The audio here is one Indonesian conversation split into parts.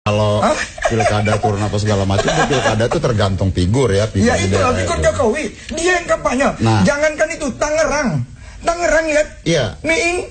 Kalau pilkada turun apa segala macam, pilkada itu tergantung figur ya. Ya itu figur Jokowi, dia yang kampanye. Nah, jangankan itu, Tangerang lihat, iya. Miing,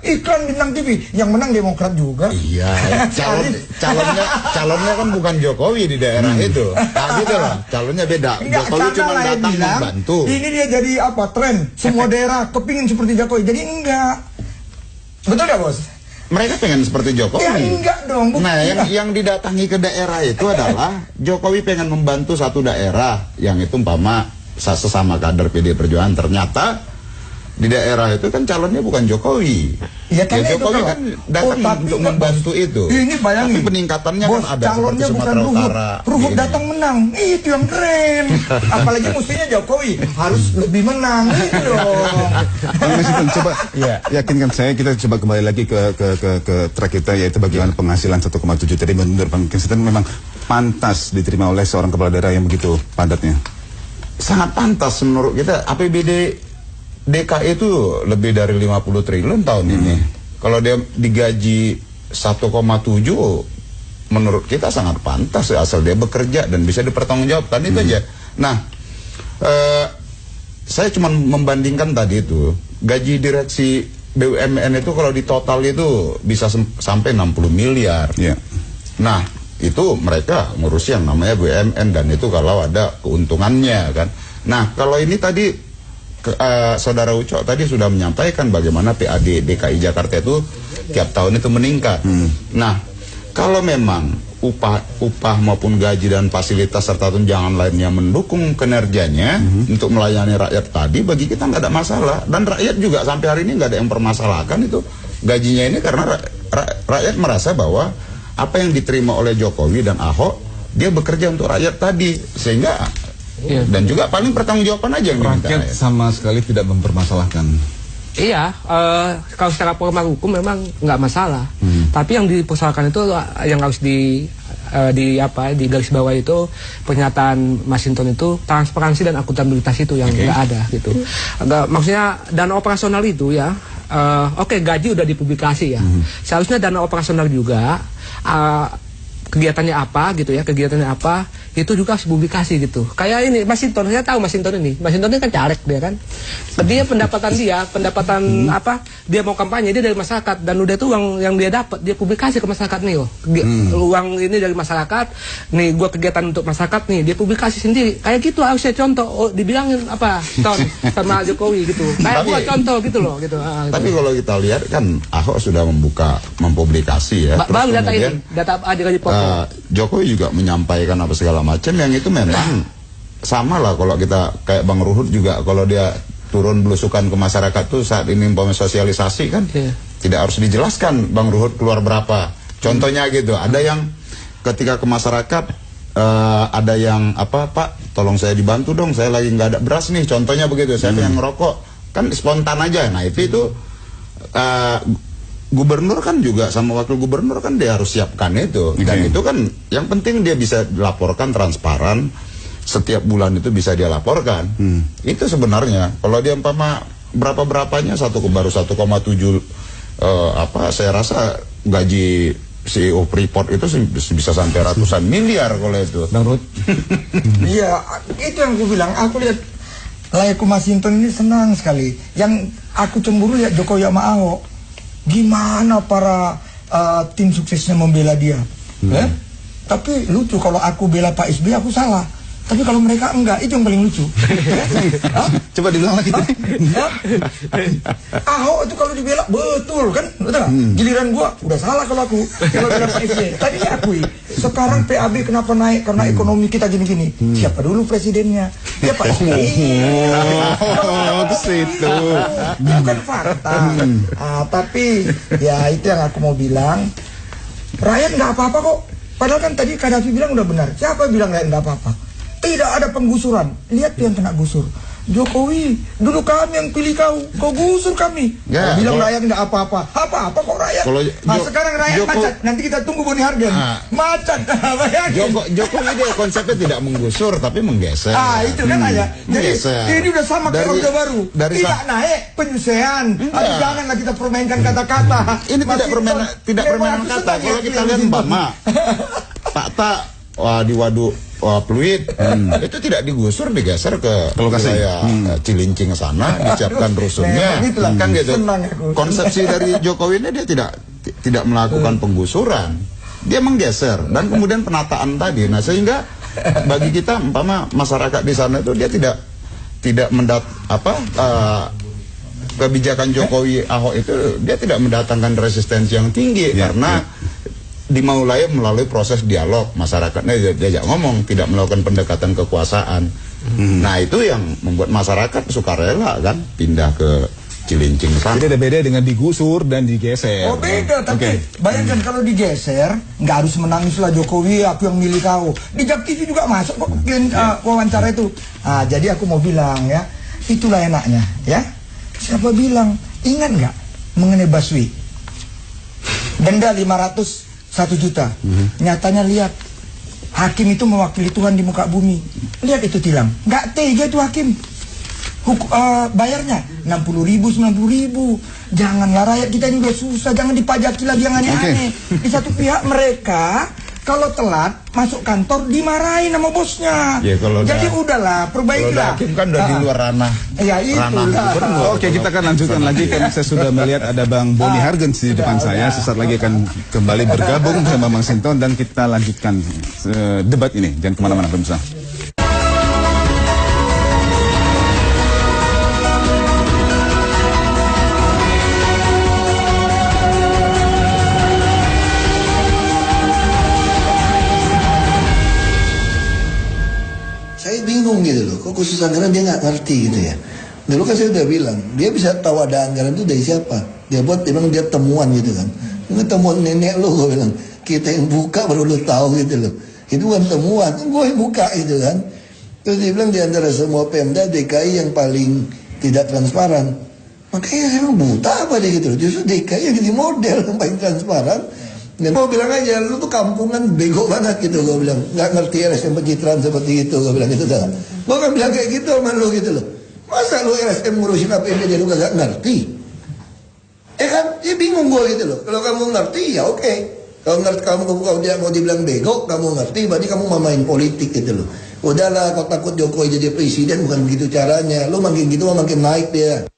iklan bintang TV, yang menang Demokrat juga. Iya, calonnya kan bukan Jokowi di daerah itu. Nah gitu loh, calonnya beda. Enggak, Jokowi cuma datang membantu. Ini dia jadi apa, tren, semua daerah kepingin seperti Jokowi, jadi enggak. Betul gak bos? Mereka pengen seperti Jokowi. Ya enggak dong. Nah, yang didatangi ke daerah itu adalah Jokowi pengen membantu satu daerah yang itu umpama sesama kader PD Perjuangan. Ternyata di daerah itu kan calonnya bukan Jokowi. Ya, Jokowi kan datang untuk membantu itu. Ini bayangin. Tapi peningkatannya bos, kan ada calonnya seperti bukan Sumatera Utara. Ruhut datang menang. Itu yang keren. Apalagi mestinya Jokowi harus lebih menang. Itu dong. Coba yakinkan saya, kita coba kembali lagi ke track kita, yaitu bagaimana penghasilan 1,7 triliun menurut Bang Kinston memang pantas diterima oleh seorang kepala daerah yang begitu padatnya. Sangat pantas menurut kita. APBD DKI itu lebih dari 50 triliun tahun ini. Kalau dia digaji 1,7, menurut kita sangat pantas asal dia bekerja dan bisa dipertanggungjawabkan. Itu aja. Nah, saya cuma membandingkan tadi itu gaji direksi BUMN itu kalau di total itu bisa sampai 60 miliar. Nah, itu mereka ngurus yang namanya BUMN, dan itu kalau ada keuntungannya kan. Nah, kalau ini tadi Saudara Ucok tadi sudah menyampaikan bagaimana PAD DKI Jakarta itu tiap tahun itu meningkat. Nah, kalau memang upah maupun gaji dan fasilitas serta tunjangan lainnya mendukung kinerjanya untuk melayani rakyat tadi, bagi kita nggak ada masalah. Dan rakyat juga sampai hari ini nggak ada yang permasalahkan itu gajinya ini, karena rakyat merasa bahwa apa yang diterima oleh Jokowi dan Ahok, dia bekerja untuk rakyat tadi, sehingga dan juga paling pertanggungjawaban aja yang rakyat sama sekali tidak mempermasalahkan. Iya, kalau secara formal hukum memang nggak masalah. Tapi yang dipersoalkan itu yang harus di garis bawah itu pernyataan Mas Hinton itu transparansi dan akuntabilitas itu yang nggak ada gitu. Maksudnya dana operasional itu ya, oke, gaji udah dipublikasi ya. Seharusnya dana operasional juga kegiatannya apa gitu ya, itu juga harus publikasi gitu. Kayak ini Mas Hinton, saya tahu Mas Hinton ini kan caleg dia kan. Dia pendapatan apa, dia mau kampanye, dia dari masyarakat, dan udah itu uang yang dia dapat dia publikasi ke masyarakat nih loh. Uang ini dari masyarakat, nih gua kegiatan untuk masyarakat nih, dia publikasi sendiri. Kayak gitu harusnya contoh, dibilangin apa, Ton sama Jokowi gitu. Kayak gua contoh gitu loh gitu. Tapi kalau kita lihat kan Ahok sudah mempublikasi ya. Baru data ini, data gaji pokok. Jokowi juga menyampaikan apa segala macam yang itu memang sama lah. Kalau kita kayak Bang Ruhut juga, kalau dia turun belusukan ke masyarakat tuh saat ini umpamanya sosialisasi kan tidak harus dijelaskan Bang Ruhut keluar berapa. Contohnya gitu, ada yang ketika ke masyarakat ada yang apa, Pak tolong saya dibantu dong, saya lagi nggak ada beras nih, contohnya begitu, saya pengen ngerokok, kan spontan aja. Nah itu gubernur kan juga sama wakil gubernur kan dia harus siapkan itu. Dan itu kan yang penting dia bisa dilaporkan transparan, setiap bulan itu bisa dia laporkan. Itu sebenarnya kalau dia umpama berapa-berapanya baru 1,7 saya rasa gaji CEO Freeport itu bisa sampai ratusan miliar kalau itu. Bang Ruth. Iya, itu yang aku bilang. Aku lihat layakku Mas Hinton ini senang sekali. Yang aku cemburu lihat Jokowi sama Ahok. Gimana para tim suksesnya membela dia. Tapi lucu, kalau aku bela Pak SBY aku salah. Tapi kalau mereka enggak, itu yang paling lucu. Coba dibilang lagi. Ahok itu kalau dibela betul kan, betul. Giliran gua udah salah kalau aku bela Pak SBY. Tadi saya akui. Sekarang PAB kenapa naik? Karena ekonomi kita gini-gini. Siapa dulu presidennya? Ya Pak SBY. Ke situ. Bukan fakta. Tapi ya itu yang aku mau bilang. Rakyat nggak apa-apa kok. Padahal kan tadi Kadafi bilang udah benar. Siapa bilang rakyat nggak apa-apa? Tidak ada penggusuran. Lihat tuh yang kena gusur. Jokowi, dulu kami yang pilih kau gusur kami. Ya, bilang rakyat nggak apa-apa. Apa kok rakyat? Sekarang rakyat macet. Nanti kita tunggu Boni Hargen. Macet. Jokowi dia konsepnya tidak menggusur tapi menggeser. Itu kan aja. Jadi ini udah sama kayak Orde Baru. Tidak naik penyusehan. Janganlah kita permainkan kata-kata. Ini tidak permainan kata. Kalau kita lihat Pak di waduk Pluit itu tidak digusur, digeser ke wilayah Cilincing sana, disiapkan rusunnya, kan gitu. Konsepsi dari Jokowi ini dia tidak melakukan penggusuran, dia menggeser dan kemudian penataan tadi. Nah sehingga bagi kita masyarakat di sana itu dia tidak kebijakan Jokowi Ahok itu dia tidak mendatangkan resistensi yang tinggi karena dimulai melalui proses dialog, masyarakatnya diajak ngomong, tidak melakukan pendekatan kekuasaan. Nah itu yang membuat masyarakat sukarela kan pindah ke Cilincing sana. Jadi ada beda dengan digusur dan digeser. Oh beda, tapi bayangkan kalau digeser, nggak harus menangislah Jokowi, aku yang milih kau. Di JAK TV juga masuk kok wawancara itu. Jadi aku mau bilang ya, itulah enaknya ya. Siapa bilang, ingat nggak mengenai Baswi? Denda 1 juta. Nyatanya lihat, hakim itu mewakili Tuhan di muka bumi. Lihat itu tilang, nggak tega itu hakim. Bayarnya 60.000, 90.000. Janganlah rakyat kita ini udah susah, jangan dipajaki lagi yang aneh-aneh. Di satu pihak mereka kalau telat masuk kantor dimarahin sama bosnya. Ya, jadi udahlah, perbaikilah. Hakim kan udah di luar ranah. Ya itulah. Oke, kita akan lanjutkan lagi karena saya sudah melihat ada Bang Boni Hargen di depan saya. Sesaat lagi akan kembali bergabung bersama Bang Sinton dan kita lanjutkan debat ini. Jangan kemana-mana pemirsa. Bingung gitu loh, kok khusus anggaran dia nggak ngerti gitu ya. Dulu kan saya udah bilang, dia bisa tahu ada anggaran itu dari siapa. Dia memang dia temuan gitu kan. Ini temuan nenek lo, gue bilang. Kita yang buka baru lo tahu gitu loh. Itu bukan temuan, gue yang buka gitu kan. Terus dia bilang di antara semua Pemda DKI yang paling tidak transparan. Makanya saya bilang buta apa dia gitu loh. Justru DKI yang jadi model yang paling transparan. Dan gue bilang aja, lu tuh kampungan bego banget gitu, gue bilang. Gak ngerti RSM pencitraan seperti itu, gue bilang gitu dah. Gue kan bilang kayak gitu sama lu gitu loh. Masa lu RSM ngurusin APBD jadi lu gak ngerti? Kan, ya bingung gue gitu loh. Kalau kamu ngerti ya oke. Kalau ngerti kamu dia mau dibilang bego, kamu ngerti, berarti kamu mau main politik gitu loh. Udahlah, kau takut Jokowi jadi presiden, bukan begitu caranya. Lu makin gitu makin naik dia.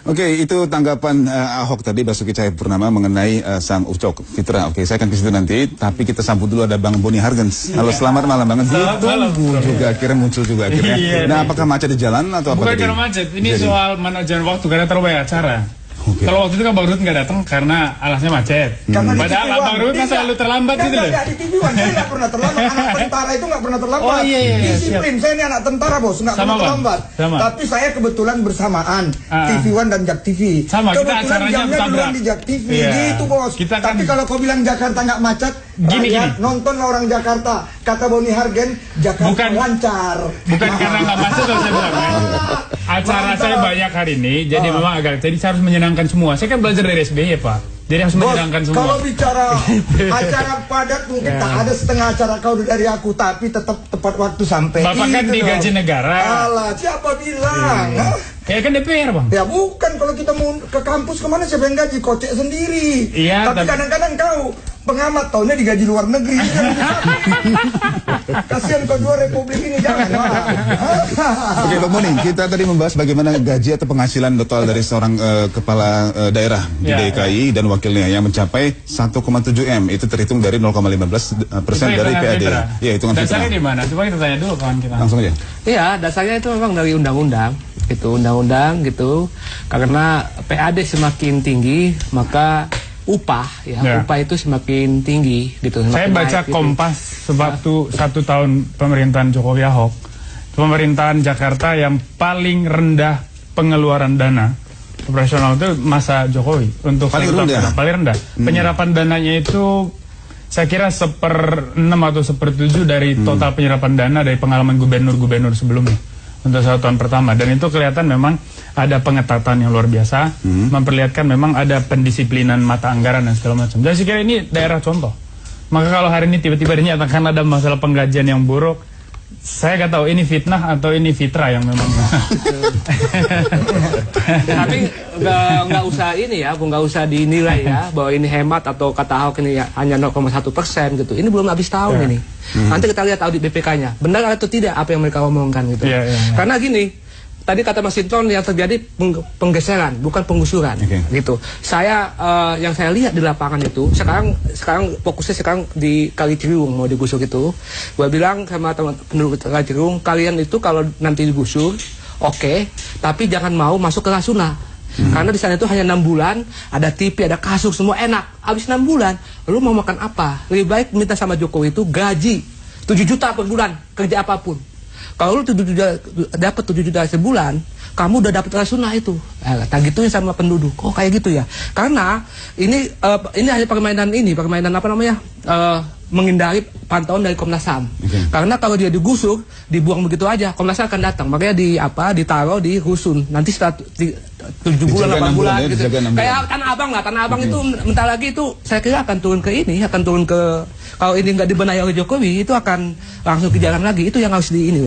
Oke, itu tanggapan Ahok tadi, Basuki Cahayapurnama mengenai sang Ucok Fitra. Oke, saya akan ke situ nanti, tapi kita sambut dulu ada Bang Boni Hargen. Halo, selamat malam Bang. Ditunggu juga akhirnya muncul juga akhirnya. Nah, apakah macet di jalan atau apa? Bukan karena macet, ini soal manajemen waktu karena terlalu banyak acara. Kalau waktu itu kan Bang Ruhut nggak datang karena alasnya macet. Padahal Bang Ruhut kan selalu terlambat gitu loh. Di TV One saya nggak pernah terlambat. Anak tentara itu nggak pernah terlambat. Oh iya. Disiplin. Saya ini anak tentara bos, nggak pernah terlambat. Tapi saya kebetulan bersamaan TV One dan JAK TV. Kebetulan jamnya duluan di JAK TV. Gitu bos. Tapi kalau kau bilang Jakarta nggak macet, gini. Nontonlah orang Jakarta. Kata Boni Hargen, Jakarta lancar. Bukan karena nggak macet loh saya bilang. Acara saya banyak hari ini, jadi memang agak. Jadi saya harus menyenangkan semua. Saya kan belajar dari SBY Pak. Jadi harus menyenangkan semua. Kalau bicara acara padat mungkin tak ada setengah acara kau dari aku, tapi tetap tepat waktu sampai. Bapak kan digaji negara. Alah, siapa bilang? Ya kan DPR Bang. Ya bukan, kalau kita mau ke kampus kemana siapa yang gaji? Kocek sendiri. Iya. Tapi kadang-kadang kau pengamat tahunnya digaji luar negeri. Kasihan kau dua republik ini, jangan. Oke Bang Boni, kita tadi membahas bagaimana gaji atau penghasilan total dari seorang kepala daerah di DKI dan wakilnya yang mencapai 1,7 M. Itu terhitung dari 0,15% dari PAD. Iya, hitungan fitrah. Dasarnya di mana? Coba kita tanya dulu kawan kita. Langsung aja. Iya, dasarnya itu memang dari undang-undang. Itu undang-undang gitu. Karena PAD semakin tinggi, maka upah upah itu semakin tinggi gitu. Saya baca naik, Kompas gitu. Satu tahun pemerintahan Jokowi Ahok, pemerintahan Jakarta yang paling rendah pengeluaran dana operasional itu masa Jokowi untuk paling rendah. Penyerapan dananya itu saya kira 1/6 atau 1/7 dari total penyerapan dana dari pengalaman gubernur-gubernur sebelumnya. untuk 1 tahun pertama, dan itu kelihatan memang ada pengetatan yang luar biasa, memperlihatkan memang ada pendisiplinan mata anggaran dan segala macam. Dan saya kira ini daerah contoh. Maka kalau hari ini tiba-tiba dinyatakan ada masalah penggajian yang buruk, saya nggak tahu ini fitnah atau ini fitrah yang memang. Tapi nggak usah ini ya, nggak usah dinilai ya bahwa ini hemat atau kata Ahok ini ya, hanya 0,1% gitu. Ini belum habis tahun ini. Nanti kita lihat audit BPK-nya, benar atau tidak apa yang mereka omongkan gitu. Karena gini, tadi kata Mas Sinton yang terjadi penggeseran, bukan penggusuran, gitu. Saya yang saya lihat di lapangan itu, sekarang fokusnya sekarang di Kali Ciliwung mau digusur itu. Gua bilang sama teman penduduk Kali Ciliwung, kalian itu kalau nanti digusur, oke, tapi jangan mau masuk ke Rasuna. Karena di sana itu hanya 6 bulan, ada TV, ada kasur, semua enak. Habis 6 bulan, lu mau makan apa? Lebih baik minta sama Jokowi itu gaji 7 juta per bulan, kerja apapun. Kalau lu dapat 7 juta sebulan, kamu udah dapat Rasuna itu. Tak gituin sama penduduk. Oh kayak gitu ya. Karena ini hanya permainan apa namanya? Menghindari pantauan dari Komnas HAM. Karena kalau dia digusur, dibuang begitu aja, Komnas HAM akan datang. Makanya ditaruh di rusun. Nanti setelah 7 bulan, 8 bulan gitu. Kayak Tanah Abang lah. Tanah Abang itu bentar lagi itu saya kira akan turun ke ini, kalau ini nggak dibenahi oleh Jokowi, itu akan langsung ke jalan lagi. Itu yang harus di ini.